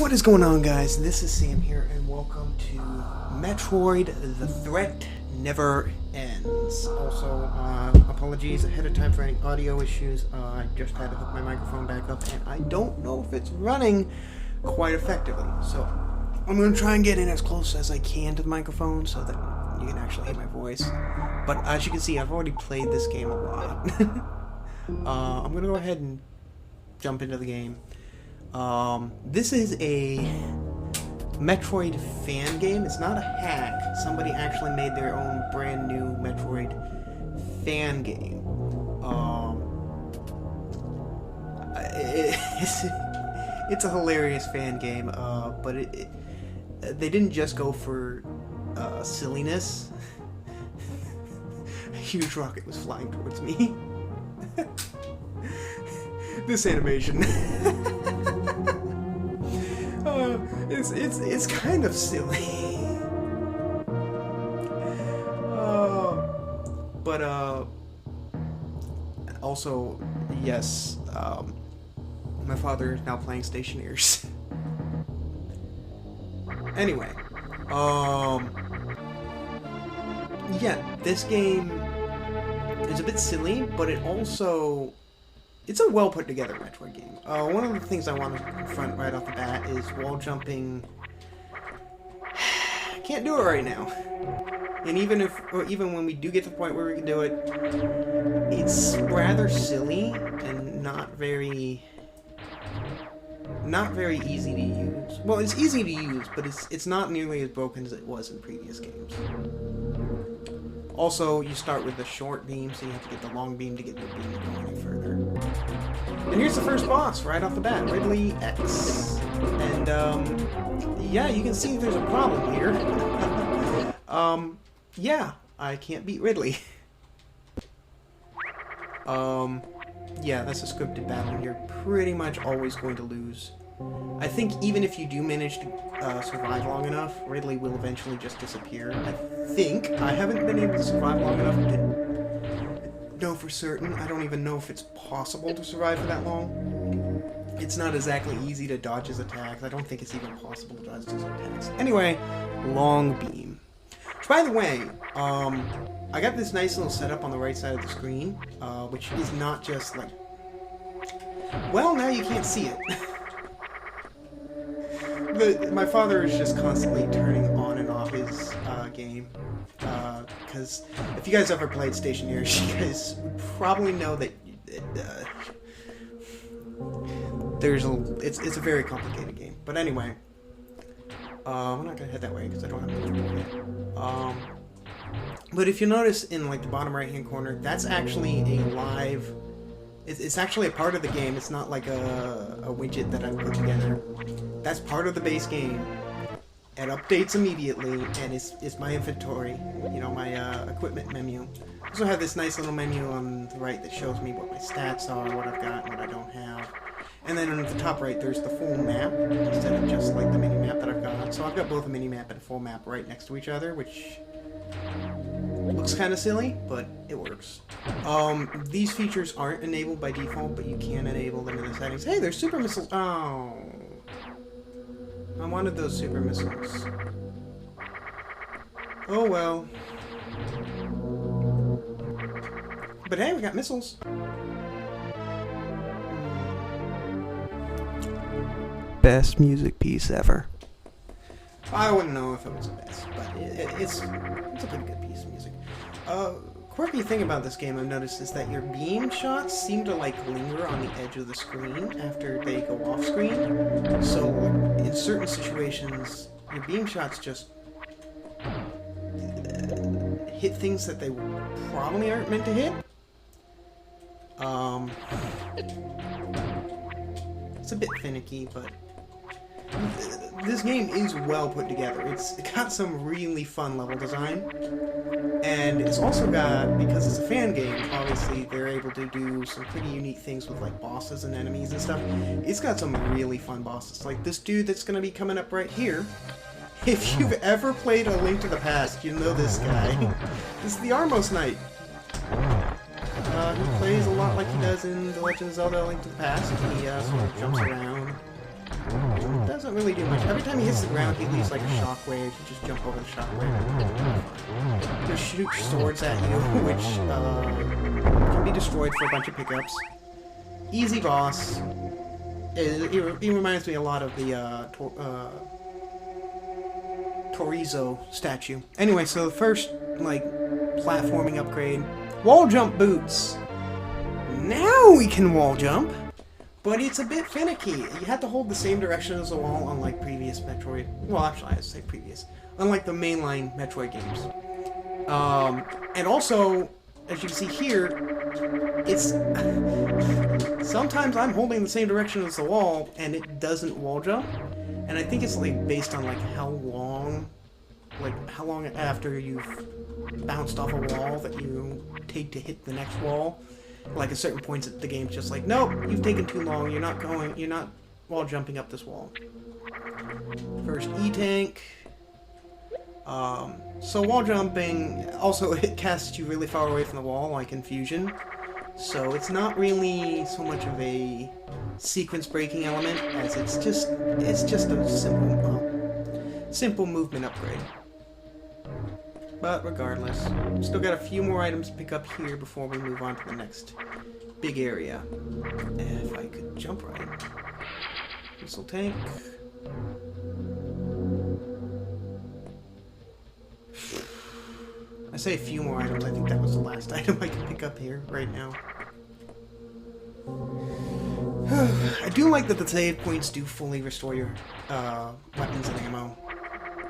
What is going on, guys? This is Sam here, and welcome to Metroid: The Threat Never Ends. Also, apologies ahead of time for any audio issues. I just had to hook my microphone back up, and I don't know if it's running quite effectively. So, I'm going to try and get in as close as I can to the microphone so that you can actually hear my voice. But as you can see, I've already played this game a lot. I'm going to go ahead and jump into the game. This is a Metroid fan game. It's not a hack. Somebody actually made their own brand new Metroid fan game. It's a hilarious fan game, but they didn't just go for silliness. A huge rocket was flying towards me. This animation. It's kind of silly. But also, yes, my father is now playing Stationeers. Anyway, yeah, this game is a bit silly, but it's a well put together Metroid game. One of the things I want to confront right off the bat is wall jumping. I can't do it right now. And even when we do get to the point where we can do it, it's rather silly and not very easy to use. Well, it's easy to use, but it's not nearly as broken as it was in previous games. Also, you start with the short beam, so you have to get the long beam to get your beam to go any further. And here's the first boss, right off the bat, Ridley X. And, yeah, you can see there's a problem here. Yeah, I can't beat Ridley. Yeah, that's a scripted battle. You're pretty much always going to lose. I think even if you do manage to survive long enough, Ridley will eventually just disappear. I think. I haven't been able to survive long enough to know for certain. I don't even know if it's possible to survive for that long. It's not exactly easy to dodge his attacks. I don't think it's even possible to dodge his attacks. Anyway, long beam. Which, by the way, I got this nice little setup on the right side of the screen, which is not just like... Well, now you can't see it. My father is just constantly turning on and off his game, because if you guys ever played Stationeers, you guys probably know that it's a very complicated game. But anyway, I'm not gonna head that way because I don't have much more yet. But if you notice in like the bottom right hand corner, that's actually a live. It's actually a part of the game. It's not like a widget that I put together. That's part of the base game. It updates immediately, and it's my inventory. You know, my equipment menu. I also have this nice little menu on the right that shows me what my stats are, what I've got, and what I don't have. And then on the top right, there's the full map, instead of just like the mini-map that I've got. So I've got both a mini-map and a full map right next to each other, which looks kind of silly, but it works. These features aren't enabled by default, but you can enable them in the settings. Hey, there's super missiles. Oh, I wanted those super missiles. Oh well. But hey, we got missiles. Best music piece ever. I wouldn't know if it was the best, but it's a pretty good piece of music. Quirky thing about this game I've noticed is that your beam shots seem to like linger on the edge of the screen after they go off screen. So in certain situations, your beam shots just hit things that they probably aren't meant to hit. It's a bit finicky, but this game is well put together. It's got some really fun level design, and it's also got, because it's a fan game, obviously they're able to do some pretty unique things with like bosses and enemies and stuff. It's got some really fun bosses, like this dude that's going to be coming up right here. If you've ever played A Link to the Past, you know this guy. This is the Armos Knight. He plays a lot like he does in The Legend of Zelda: A Link to the Past. He sort of jumps around. Doesn't really do much. Every time he hits the ground, he leaves like a shockwave. You just jump over the shockwave. Just shoot swords at you, which can be destroyed for a bunch of pickups. Easy boss. He reminds me a lot of the Torizo statue. Anyway, so the first like platforming upgrade, wall jump boots. Now we can wall jump. But it's a bit finicky. You have to hold the same direction as the wall, unlike previous Metroid. Well, actually, I'd say previous. Unlike the mainline Metroid games. And also, as you can see here, it's... sometimes I'm holding the same direction as the wall, and it doesn't wall jump. And I think it's like based on like how long after you've bounced off a wall that you take to hit the next wall. Like at certain points, the game's just like, nope, you've taken too long. You're not wall jumping up this wall. First E-tank. So wall jumping also it casts you really far away from the wall, like in Fusion. So it's not really so much of a sequence breaking element as it's just a simple movement upgrade. But regardless, still got a few more items to pick up here before we move on to the next big area. And if I could jump right. Missile tank. I say a few more items, I think that was the last item I can pick up here right now. I do like that the save points do fully restore your weapons and ammo.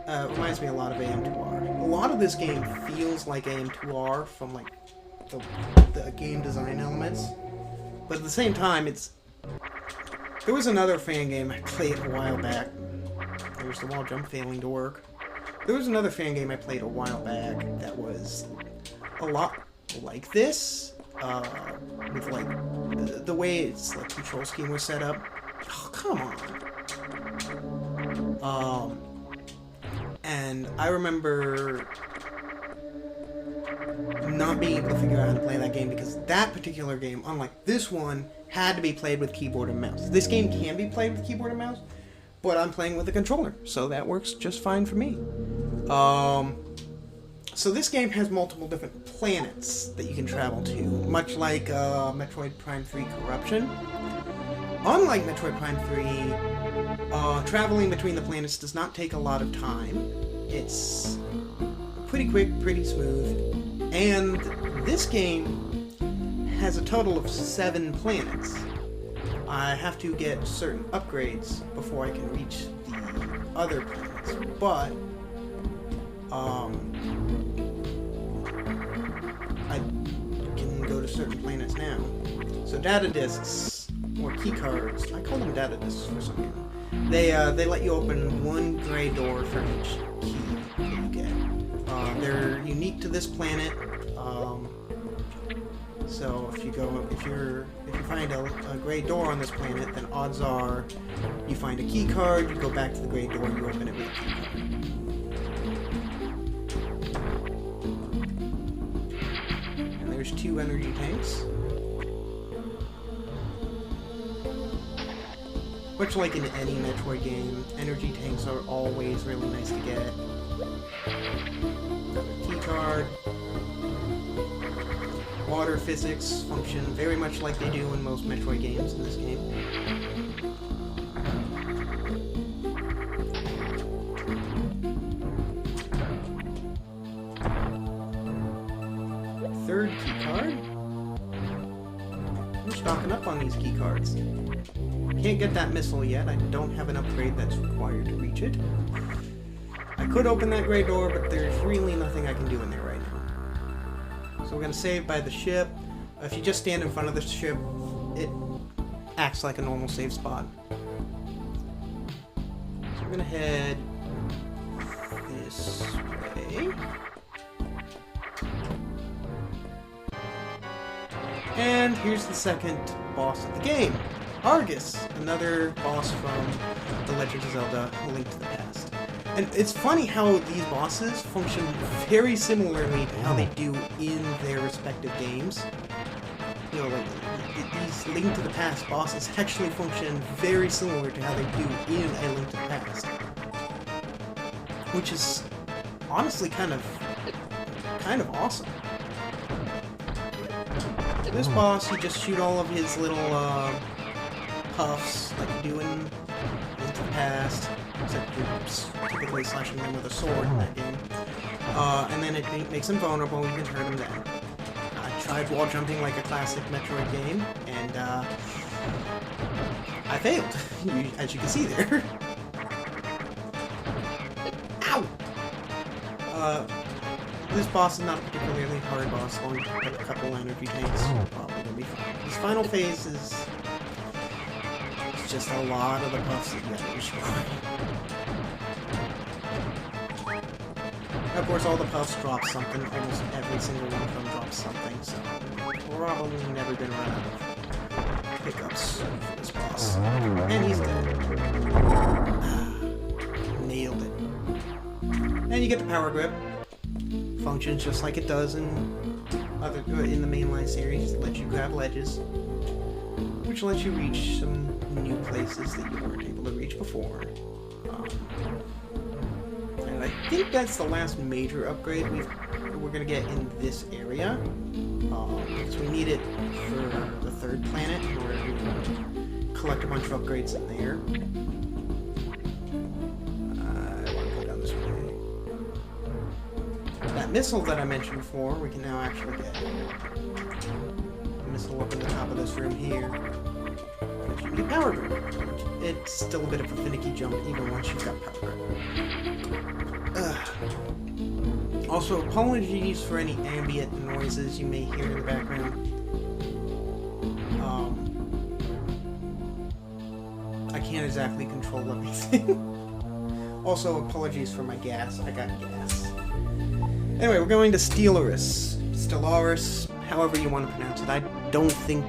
It reminds me a lot of AM2R. A lot of this game feels like AM2R from like the game design elements, but at the same time, there was another fan game I played a while back. There's the wall jump failing to work. There was another fan game I played a while back that was a lot like this, with like the way its like control scheme was set up. Oh, come on. And I remember not being able to figure out how to play that game because that particular game, unlike this one, had to be played with keyboard and mouse. This game can be played with keyboard and mouse, but I'm playing with a controller, so that works just fine for me. So this game has multiple different planets that you can travel to, much like Metroid Prime 3 Corruption. Unlike Metroid Prime 3, traveling between the planets does not take a lot of time. It's pretty quick, pretty smooth, and this game has a total of 7 planets. I have to get certain upgrades before I can reach the other planets, but I can go to certain planets now. So data discs, or key cards, I call them data discs for some reason. They let you open one gray door for each key that you get. They're unique to this planet. So if you find a gray door on this planet, then odds are you find a key card, you go back to the gray door, you open it with a key card. And there's 2 energy tanks. Much like in any Metroid game, energy tanks are always really nice to get. Another key card. Water physics function very much like they do in most Metroid games in this game. Third key card. I'm stocking up on these key cards. Can't get that missile yet. I don't have an upgrade that's required to reach it. I could open that gray door, but there's really nothing I can do in there right now. So we're going to save by the ship. If you just stand in front of the ship, it acts like a normal save spot. So we're going to head this way. And here's the second boss of the game. Argus, another boss from The Legend of Zelda: A Link to the Past. And it's funny how these bosses function very similarly to how they do in their respective games. You know, like these Link to the Past bosses actually function very similar to how they do in A Link to the Past. Which is honestly kind of awesome. This boss, you just shoot all of his little puffs like you do in Link to the Past, except you're typically slashing them with a sword in that game. And then it makes him vulnerable, you can hurt him then. I tried wall jumping like a classic Metroid game, and I failed, as you can see there. Ow! This boss is not a particularly hard boss, only a couple energy tanks, probably gonna be fine. This final phase is just a lot of the puffs that you have to destroy. Of course, all the puffs drop something. Almost every single one of them drops something, so we're probably never gonna run out of pickups for this boss. And he's dead. Nailed it. And you get the power grip. Functions just like it does in the mainline series. It lets you grab ledges, which lets you reach some new places that you weren't able to reach before. And I think that's the last major upgrade we're going to get in this area, because we need it for the third planet in order to collect a bunch of upgrades in there. I want to go down this way. That missile that I mentioned before, we can now actually get a missile up in the top of this room here. Which you need power grip. It's still a bit of a finicky jump even once you've got power grip. Also, apologies for any ambient noises you may hear in the background. I can't exactly control everything. Also, apologies for my gas. I got gas. Anyway, we're going to Stellaris, however you want to pronounce it. I don't think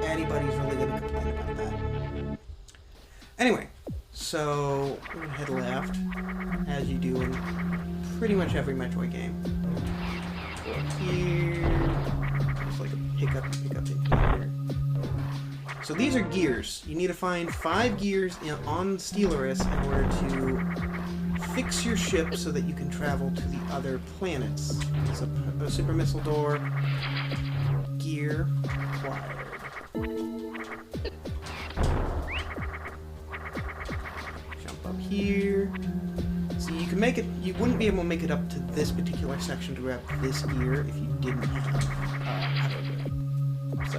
anybody's really going to complain about that. Anyway, so we're going to head left, as you do in pretty much every Metroid game. Go up here. There's like a pickup in here. So these are gears. You need to find 5 gears on Stellaris in order to fix your ship so that you can travel to the other planets. There's a super missile door. Gear acquired. Jump up here. See, you can make it. You wouldn't be able to make it up to this particular section to grab this gear if you didn't have power grip. So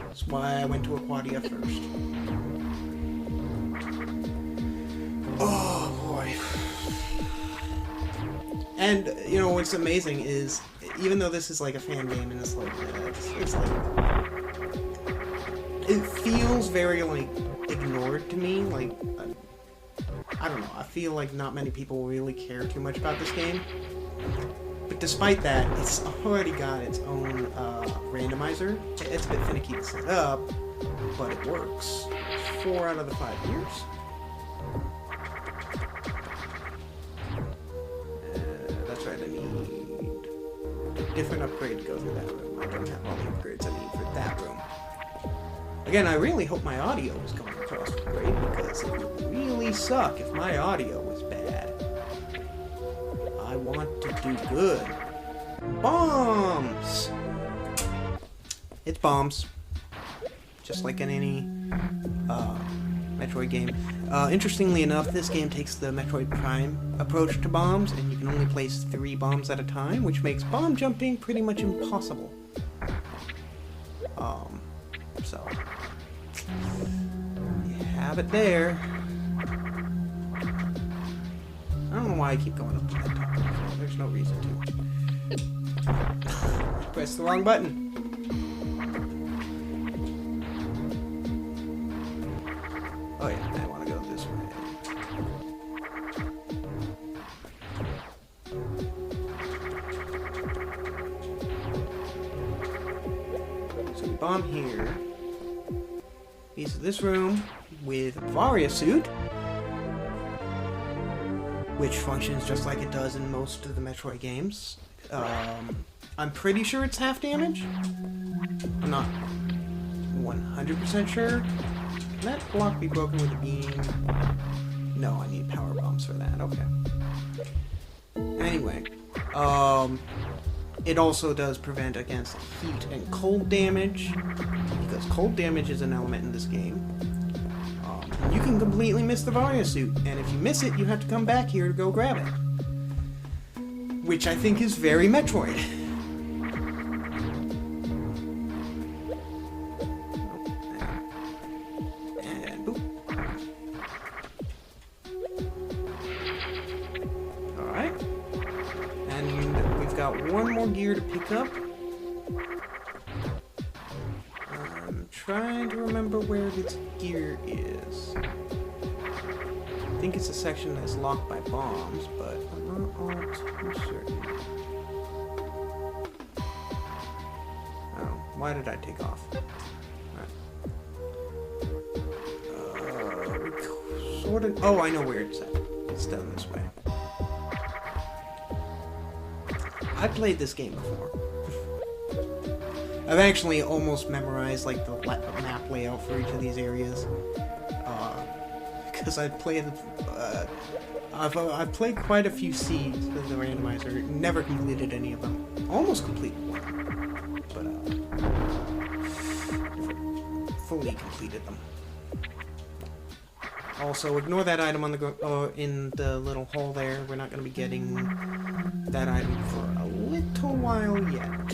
that's why I went to Aquadia first. Oh boy. And you know what's amazing is, even though this is like a fan game and it's like it feels very like ignored to me. Like I don't know. I feel like not many people really care too much about this game. But despite that, it's already got its own randomizer. It's a bit finicky to set up, but it works. 4 out of the 5 years. That's right, I need a different upgrade to go through that room. I don't have all the upgrades I need for that room. Again, I really hope my audio is going across great, because it would really suck if my audio was bad. I want to do good. Bombs! It's bombs. Just like in any Metroid game. Interestingly enough, this game takes the Metroid Prime approach to bombs, and you can only place 3 bombs at a time, which makes bomb jumping pretty much impossible. So you have it there. I don't know why I keep going up to that top. There's no reason to. Press the wrong button. Oh yeah, I want to go this way. So we bomb here. Piece of this room with Varia suit. which functions just like it does in most of the Metroid games. I'm pretty sure it's half damage. I'm not 100% sure. Can that block be broken with a beam? No, I need power bombs for that. Okay. Anyway, it also does prevent against heat and cold damage, because cold damage is an element in this game. You can completely miss the Varia suit, and if you miss it, you have to come back here to go grab it. Which I think is very Metroid. And boop. Alright. And we've got one more gear to pick up. I'm trying to remember where this gear is. I think it's a section that's locked by bombs, but I'm not all too certain. Oh, why did I take off? Right. Sort of. Oh, I know where it's at. It's down this way. I played this game before. I've actually almost memorized like the map layout for each of these areas. Because I've played quite a few seeds of the randomizer. Never completed any of them. Almost completed one, but never fully completed them. Also, ignore that item on the in the little hole there. We're not going to be getting that item for a little while yet.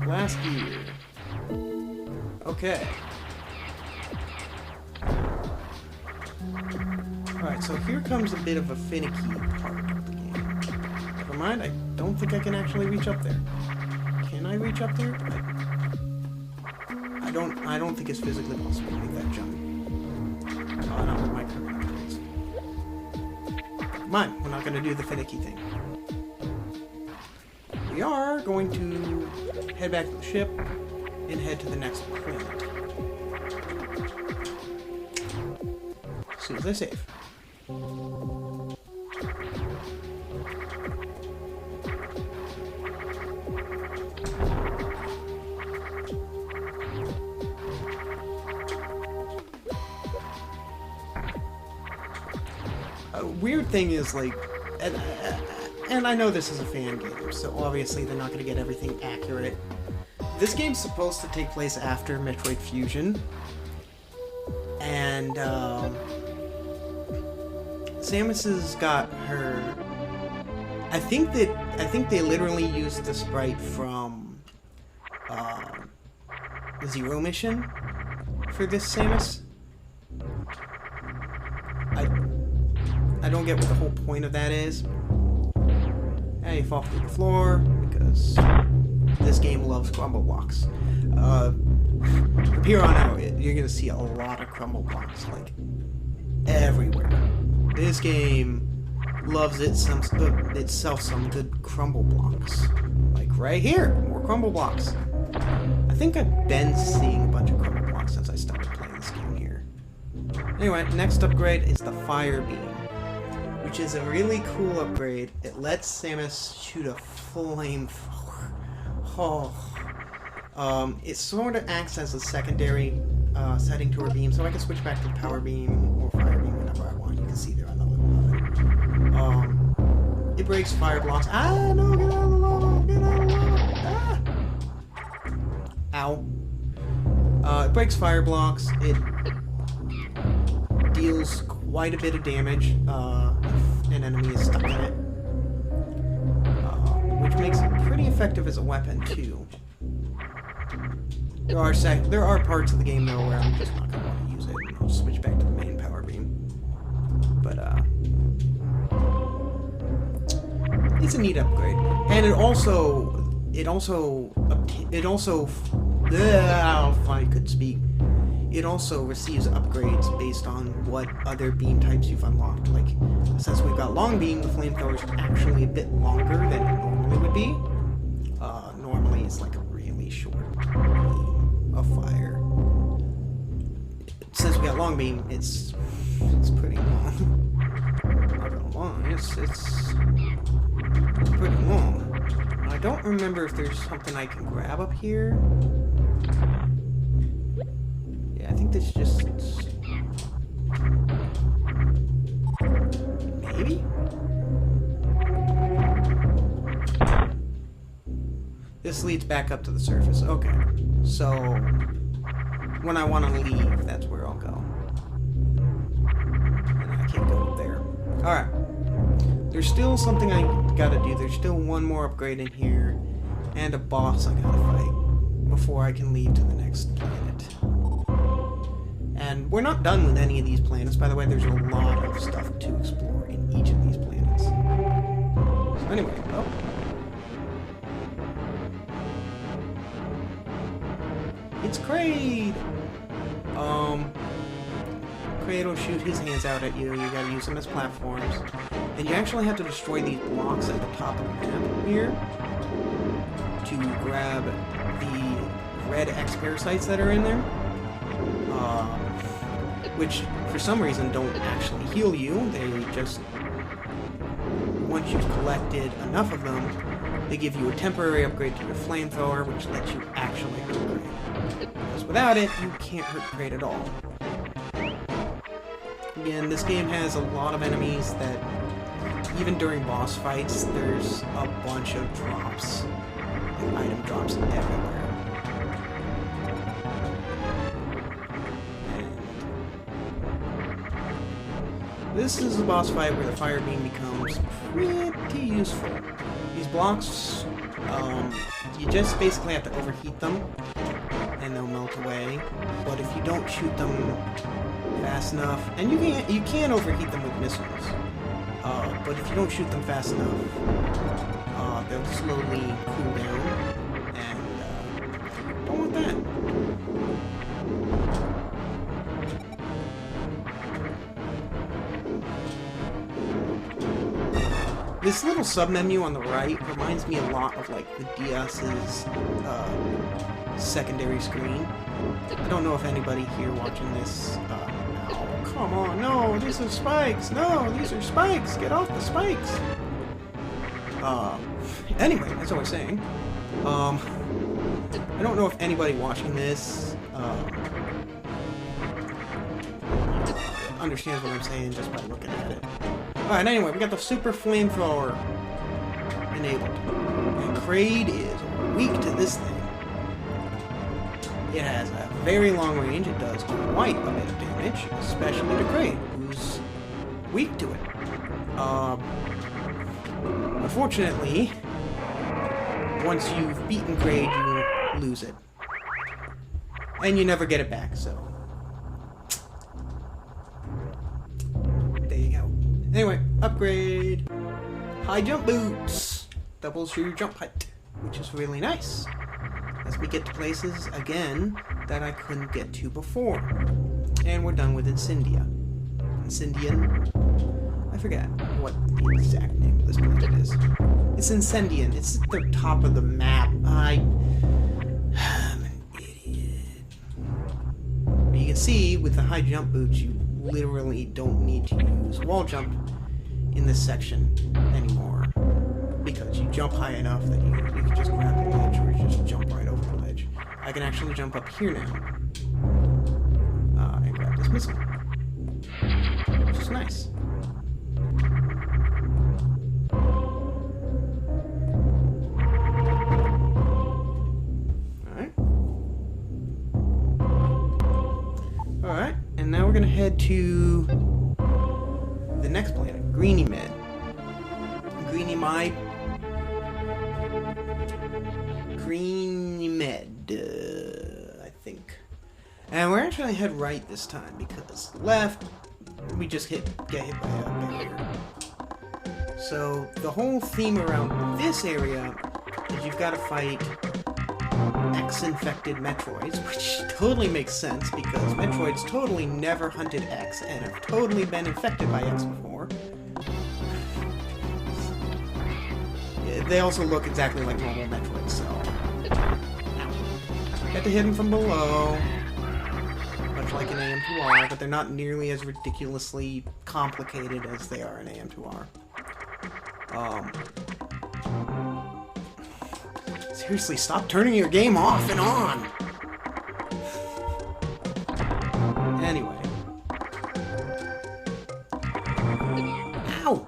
Last gear. Okay. Alright, so here comes a bit of a finicky part of the game. Never mind, I don't think I can actually reach up there. Can I reach up there? I don't think it's physically possible to make that jump. Not with my current upgrades. Come on, we're not going to do the finicky thing. We are going to head back to the ship and head to the next planet. As soon as I save. A weird thing is, like, and I know this is a fan game, so obviously they're not going to get everything accurate. This game's supposed to take place after Metroid Fusion, and Samus has got her. I think they literally used the sprite from Zero Mission for this Samus. I don't get what the whole point of that is. And you fall through the floor because this game loves crumble blocks. From here on out, you're gonna see a lot of crumble blocks, like everywhere. This game loves itself some good crumble blocks, like right here, more crumble blocks. I think I've been seeing a bunch of crumble blocks since I started playing this game here. Anyway, next upgrade is the Fire Beam, which is a really cool upgrade. It lets Samus shoot a flamethrower. Oh. It sort of acts as a secondary setting to her beam, so I can switch back to Power Beam or Fire Beam whenever I want. You can see there on the little button. It breaks fire blocks. Ah, no, get out of the lava! Get out of the lava! Ah! Ow. It breaks fire blocks. It deals quite a bit of damage if an enemy is stuck in it, which makes it pretty effective as a weapon too. There are parts of the game though where I'm just not going to want to use it, and I'll switch back to the main Power Beam. But it's a neat upgrade, and it also if I could speak. It also receives upgrades based on what other beam types you've unlocked. Like, since we've got long beam, the flamethrower is actually a bit longer than it normally would be. Normally it's like a really short beam of fire. It's since we got long beam, it's pretty long. Not gonna lie, it's pretty long. I don't remember if there's something I can grab up here. Yeah, I think this just... maybe? This leads back up to the surface. Okay. So, when I want to leave, that's where I'll go. And I can't go up there. Alright. There's still something I gotta do. There's still one more upgrade in here. And a boss I gotta fight before I can leave to the next planet. And we're not done with any of these planets. By the way, there's a lot of stuff to explore in each of these planets. So anyway, oh. It's Kraid! Kraid will shoot his hands out at you. You gotta use them as platforms. And you actually have to destroy these blocks at the top of the map here to grab the red X parasites that are in there. Which, for some reason, don't actually heal you. They just... once you've collected enough of them, they give you a temporary upgrade to your flamethrower, which lets you actually hurt Kraid. Because without it, you can't hurt Kraid at all. Again, this game has a lot of enemies that, even during boss fights, there's a bunch of drops. And item drops everywhere. And this is a boss fight where the fire beam becomes pretty useful. These blocks, you just basically have to overheat them, and they'll melt away. But if you don't shoot them fast enough, and you can overheat them with missiles, but if you don't shoot them fast enough, they'll slowly cool down, and don't want that. This little sub-menu on the right reminds me a lot of, like, the DS's secondary screen. I don't know if anybody here watching this... oh, come on, no, these are spikes! No, these are spikes! Get off the spikes! Anyway, as I was saying, I don't know if anybody watching this understands what I'm saying just by looking at it. Alright, anyway, we got the super flamethrower enabled. And Kraid is weak to this thing. It has a very long range. It does quite a bit of damage, especially to Kraid, who's weak to it. Unfortunately, once you've beaten Kraid, you lose it. And you never get it back, so... there you go. Anyway, upgrade. High jump boots. Doubles your jump height, which is really nice. As we get to places, again, that I couldn't get to before. And we're done with Incendia. Incendian? I forget what the exact name of this planet is. It's Incendian. It's at the top of the map. I'm an idiot. But you can see, with the high jump boots, you literally don't need to use wall jump in this section anymore. Because you jump high enough that you can just grab the ledge or just jump right over the ledge. I can actually jump up here now. And grab this missile. Which is nice. Alright, and now we're gonna head to the next planet, Greenymed. Greenymed, I think. And we're actually head right this time, because left, we just get hit by a barrier. So, the whole theme around this area is you've got to fight X-infected Metroids, which totally makes sense, because Metroids totally never hunted X, and have totally been infected by X before. They also look exactly like normal Metroids, so... Got to hit him from below. But much like in AM2R, but they're not nearly as ridiculously complicated as they are in AM2R. Seriously, stop turning your game off and on! Anyway. Ow!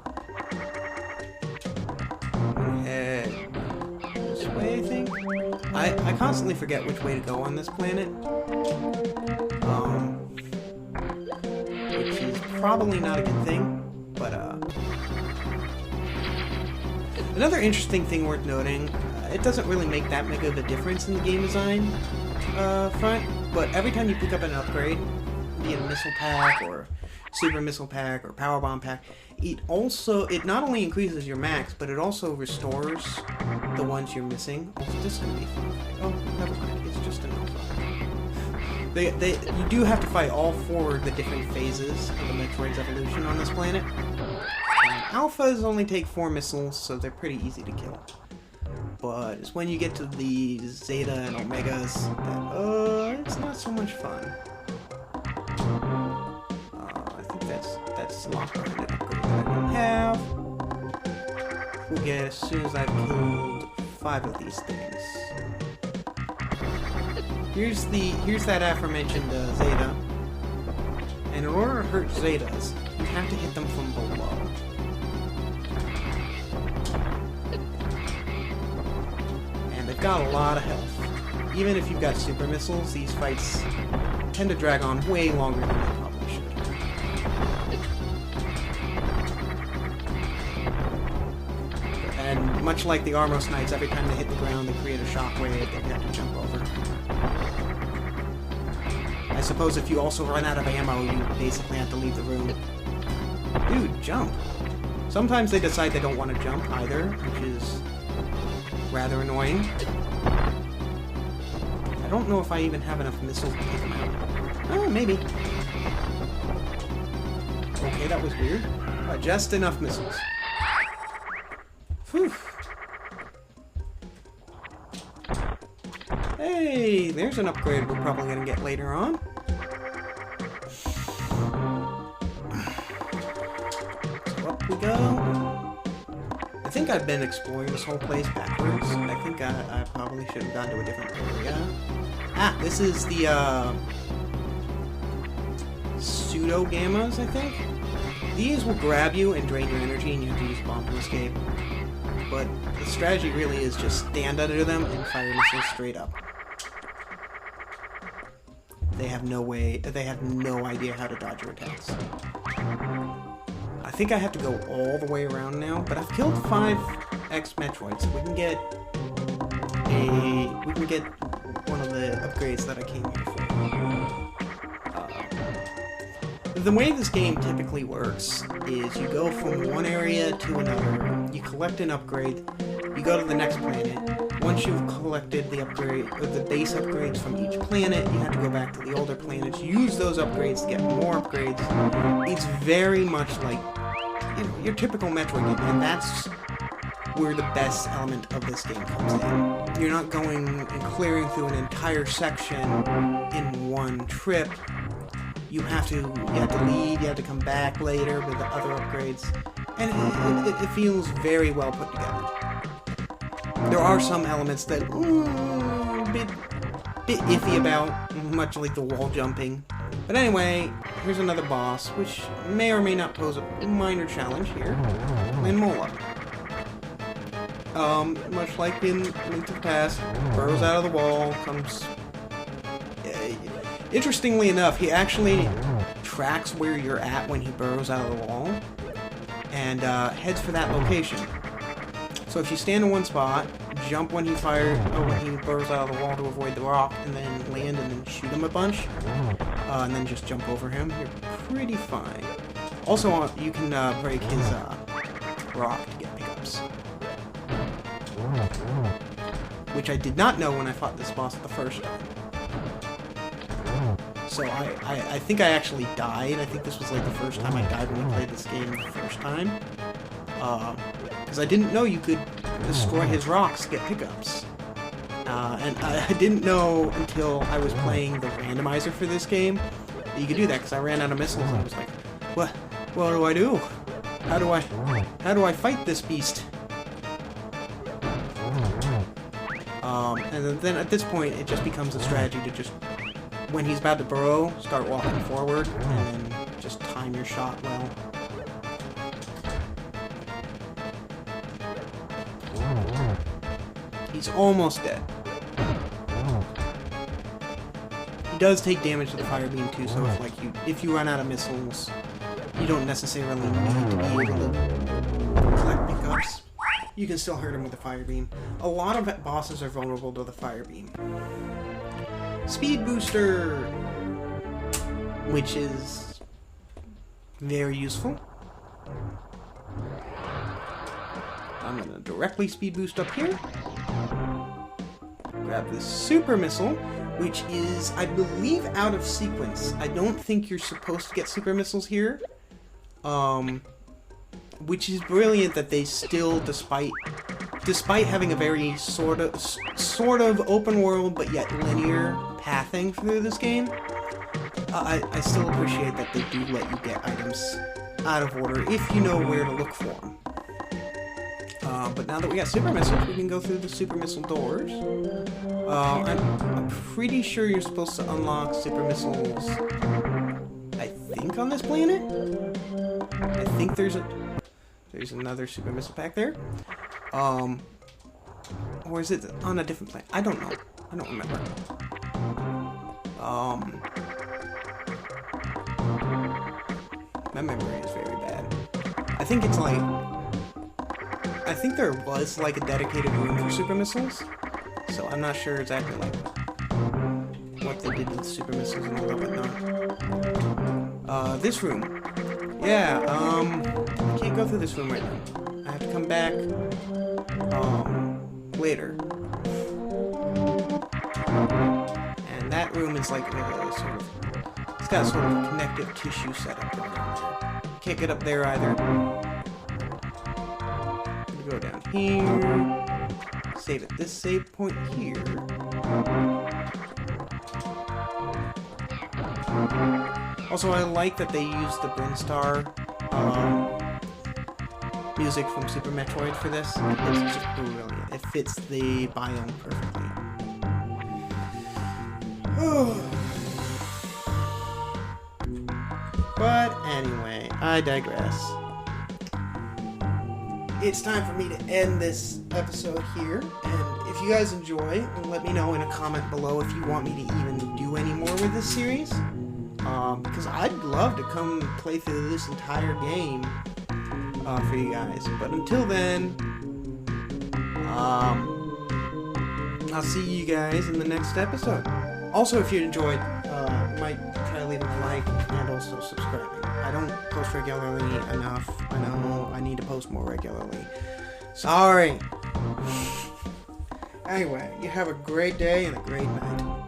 Head this way, I think? I constantly forget which way to go on this planet. Which is probably not a good thing, but, another interesting thing worth noting, it doesn't really make that big of a difference in the game design front, but every time you pick up an upgrade, be it a missile pack or super missile pack or power bomb pack, it not only increases your max, but it also restores the ones you're missing. Also, this is gonna be fun. Oh, never mind. It's just an alpha. You do have to fight all 4 of the different phases of the Metroid's evolution on this planet. Alphas only take 4 missiles, so they're pretty easy to kill. But it's when you get to the Zeta and Omegas that, it's not so much fun. I think that's locked behind an upgrade that I don't have. We'll get as soon as I've killed 5 of these things. Here's that aforementioned Zeta. And in order to hurt Zetas, you have to hit them from below. They've got a lot of health. Even if you've got super missiles, these fights tend to drag on way longer than they probably should. And much like the Armos Knights, every time they hit the ground, they create a shockwave that you have to jump over. I suppose if you also run out of ammo, you basically have to leave the room. Dude, jump! Sometimes they decide they don't want to jump either, which is rather annoying. I don't know if I even have enough missiles to take them out. Oh, maybe. Okay, that was weird. Just enough missiles. Whew. Hey, there's an upgrade we're probably going to get later on. So up we go. I think I've been exploring this whole place backwards. I think I probably should have gone to a different area. Ah, this is the, pseudo-gammas, I think? These will grab you and drain your energy, and you have to use a bomb to escape. But the strategy really is just stand under them and fire missiles straight up. They have no idea how to dodge your attacks. I think I have to go all the way around now, but I've killed 5 Metroids, so we can get one of the upgrades that I came here for. The way this game typically works is you go from one area to another, you collect an upgrade, you go to the next planet. Once you've collected the upgrade, or the base upgrades from each planet, you have to go back to the older planets, use those upgrades to get more upgrades. It's very much like, you know, your typical Metroid game, and that's where the best element of this game comes in. You're not going and clearing through an entire section in one trip. You have to leave, you have to come back later with the other upgrades, and it feels very well put together. There are some elements that a bit iffy about, much like the wall jumping. But anyway, here's another boss, which may or may not pose a minor challenge here. And Mola. Much like in Link to the Past, burrows out of the wall, comes... Interestingly enough, he actually tracks where you're at when he burrows out of the wall, and heads for that location. So if you stand in one spot, jump when he burrows out of the wall to avoid the rock, and then land and then shoot him a bunch, and then just jump over him, you're pretty fine. Also, you can break his rock to get pickups. Which I did not know when I fought this boss the first time. So I think I actually died. I think this was like the first time I died when I played this game the first time. Because I didn't know you could destroy his rocks to get pickups. And I didn't know until I was playing the randomizer for this game But you could do that because I ran out of missiles and I was like, what do I do? How do I fight this beast? And then at this point, it just becomes a strategy to just, when he's about to burrow, start walking forward and just time your shot well. He's almost dead. He does take damage to the fire beam too, so if you run out of missiles, you don't necessarily need to be able to collect pickups. You can still hurt him with the fire beam. A lot of bosses are vulnerable to the fire beam. Speed booster, which is very useful. I'm gonna directly speed boost up here. Grab this super missile, which is, I believe, out of sequence. I don't think you're supposed to get super missiles here. Which is brilliant that they still, despite having a very sort of open world but yet linear pathing through this game, I still appreciate that they do let you get items out of order if you know where to look for them. But now that we got super missiles, we can go through the super missile doors. I'm pretty sure you're supposed to unlock super missiles, I think, on this planet? I think there's another super missile pack there. Or is it on a different planet? I don't know. I don't remember. My memory is very bad. I think it's like... I think there was like a dedicated room for super missiles, so I'm not sure exactly like what they did with super missiles and all that whatnot. This room. Yeah, I can't go through this room right now. I have to come back, later. And that room is like it's got sort of a connective tissue setup going on there. Can't get up there either. Go down here, save at this save point here. Also, I like that they use the Brinstar music from Super Metroid for this. It's just brilliant. It fits the biome perfectly. But anyway, I digress. It's time for me to end this episode here, and if you guys enjoy, let me know in a comment below if you want me to even do any more with this series, because I'd love to come play through this entire game for you guys. But until then, I'll see you guys in the next episode. Also, if you enjoyed, you might try to leave a like and also subscribing. I don't post regularly enough. I know I need to post more regularly. Sorry. Anyway, you have a great day and a great night.